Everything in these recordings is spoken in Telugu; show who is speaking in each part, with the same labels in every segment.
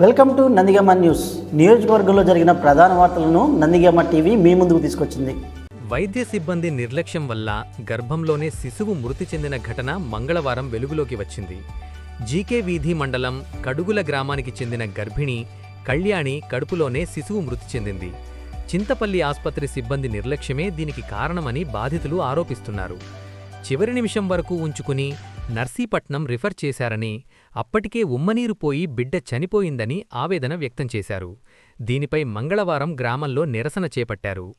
Speaker 1: Welcome to Nandigama news. నియోజకవర్గంలో జరిగిన ప్రధాన వార్తలను నందిగామ టీవీ మీ ముందుకు తీసుకొచ్చింది.
Speaker 2: వైద్య సిబ్బంది నిర్లక్ష్యం వల్ల గర్భంలోనే శిశువు మృతి చెందిన ఘటన మంగళవారం వెలుగులోకి వచ్చింది. జీకే వీధి మండలం కడుగుల గ్రామానికి చెందిన గర్భిణి కళ్యాణి కడుపులోనే శిశువు మృతి చెందింది. చింతపల్లి ఆస్పత్రి సిబ్బంది నిర్లక్ష్యమే దీనికి కారణమని బాధితులు ఆరోపిస్తున్నారు. చివరి నిమిషం వరకు ఉంచుకుని నర్సీపట్నం రిఫర్ చేశారని, అప్పటికే ఉమ్మనీరు పోయి బిడ్డ చనిపోయిందని ఆవేదన వ్యక్తం చేశారు. దీనిపై మంగళవారం గ్రామంలో నిరసన చేపట్టారు.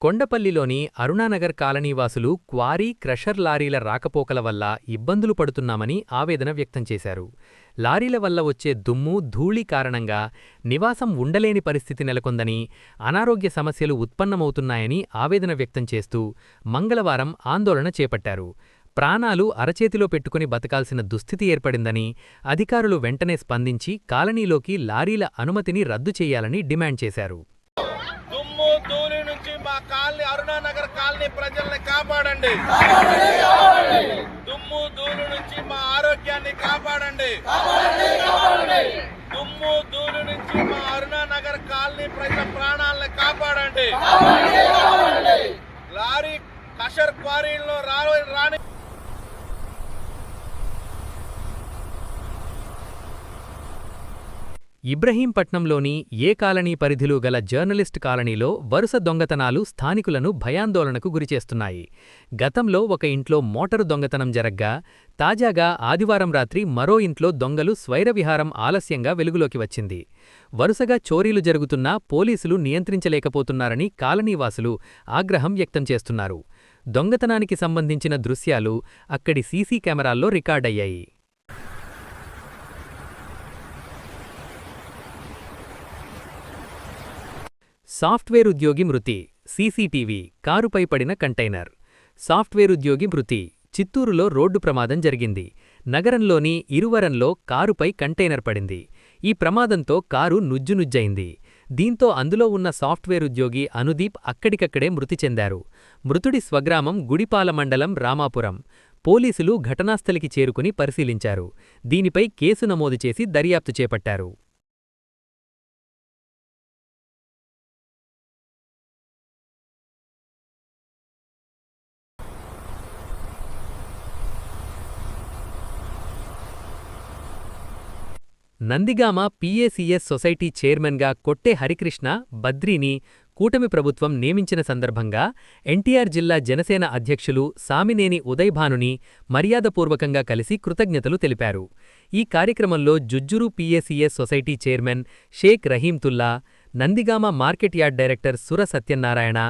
Speaker 2: కొండపల్లిలోని అరుణానగర్ కాలనీవాసులు క్వారీ, క్రషర్ లారీల రాకపోకల వల్ల ఇబ్బందులు పడుతున్నామని ఆవేదన వ్యక్తం చేశారు. లారీల వల్ల వచ్చే దుమ్ము, ధూళి కారణంగా నివాసం ఉండలేని పరిస్థితి నెలకొందని, అనారోగ్య సమస్యలు ఉత్పన్నమవుతున్నాయని ఆవేదన వ్యక్తం చేస్తూ మంగళవారం ఆందోళన చేపట్టారు. ప్రాణాలు అరచేతిలో పెట్టుకుని బతకాల్సిన దుస్థితి ఏర్పడిందని, అధికారులు వెంటనే స్పందించి కాలనీలోకి లారీల అనుమతిని రద్దు చేయాలని డిమాండ్ చేశారు.
Speaker 3: దుమ్ము ధూళి నుంచి మా కాలనీ అరుణానగర్ కాలనీ ప్రజల్ని కాపాడండి. దుమ్ము ధూళి నుంచి మా ఆరోగ్యాన్ని కాపాడండి. దుమ్ము ధూళి నుంచి మా అరుణానగర్ కాలనీ ప్రజల ప్రాణాలను కాపాడండి. లారీ కషర్ క్వారీల్లో రాని
Speaker 2: ఇబ్రహీంపట్నంలోని ఏ కాలనీ పరిధిలో గల జర్నలిస్ట్ కాలనీలో వరుస దొంగతనాలు స్థానికులను భయాందోళనకు గురిచేస్తున్నాయి. గతంలో ఒక ఇంట్లో మోటారు దొంగతనం జరగ్గా, తాజాగా ఆదివారం రాత్రి మరో ఇంట్లో దొంగలు స్వైరవిహారం ఆలస్యంగా వెలుగులోకి వచ్చింది. వరుసగా చోరీలు జరుగుతున్నా పోలీసులు నియంత్రించలేకపోతున్నారని కాలనీవాసులు ఆగ్రహం వ్యక్తం చేస్తున్నారు. దొంగతనానికి సంబంధించిన దృశ్యాలు అక్కడి సీసీ కెమెరాల్లో రికార్డయ్యాయి. సాఫ్ట్వేర్ ఉద్యోగి మృతి. సీసీటీవీ కారుపై పడిన కంటైనర్. సాఫ్ట్వేర్ ఉద్యోగి మృతి. చిత్తూరులో రోడ్డు ప్రమాదం జరిగింది. నగరంలోని ఇరువరంలో కారుపై కంటైనర్ పడింది. ఈ ప్రమాదంతో కారు నుజ్జునుజ్జయింది. దీంతో అందులో ఉన్న సాఫ్ట్వేర్ ఉద్యోగి అనుదీప్ అక్కడికక్కడే మృతి చెందారు. మృతుడి స్వగ్రామం గుడిపాల మండలం రామాపురం. పోలీసులు ఘటనాస్థలికి చేరుకుని పరిశీలించారు. దీనిపై కేసు నమోదు చేసి దర్యాప్తు చేపట్టారు. నందిగామ పీఏసీఎస్ సొసైటీ చైర్మన్గా కొట్టే హరికృష్ణ, బద్రీని కూటమి ప్రభుత్వం నియమించిన సందర్భంగా ఎన్టీఆర్ జిల్లా జనసేన అధ్యక్షులు సామినేని ఉదయభానుని మర్యాదపూర్వకంగా కలిసి కృతజ్ఞతలు తెలిపారు. ఈ కార్యక్రమంలో Jujjuru PACS society chairman Sheikh Rahimtulla, Nandigama market yard director Sura Satyanarayana,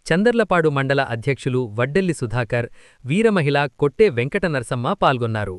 Speaker 2: Chandarlapadu మండల అధ్యక్షులు వడ్డెల్లి సుధాకర్, వీరమహిళ కొట్టే వెంకట నరసమ్మ పాల్గొన్నారు.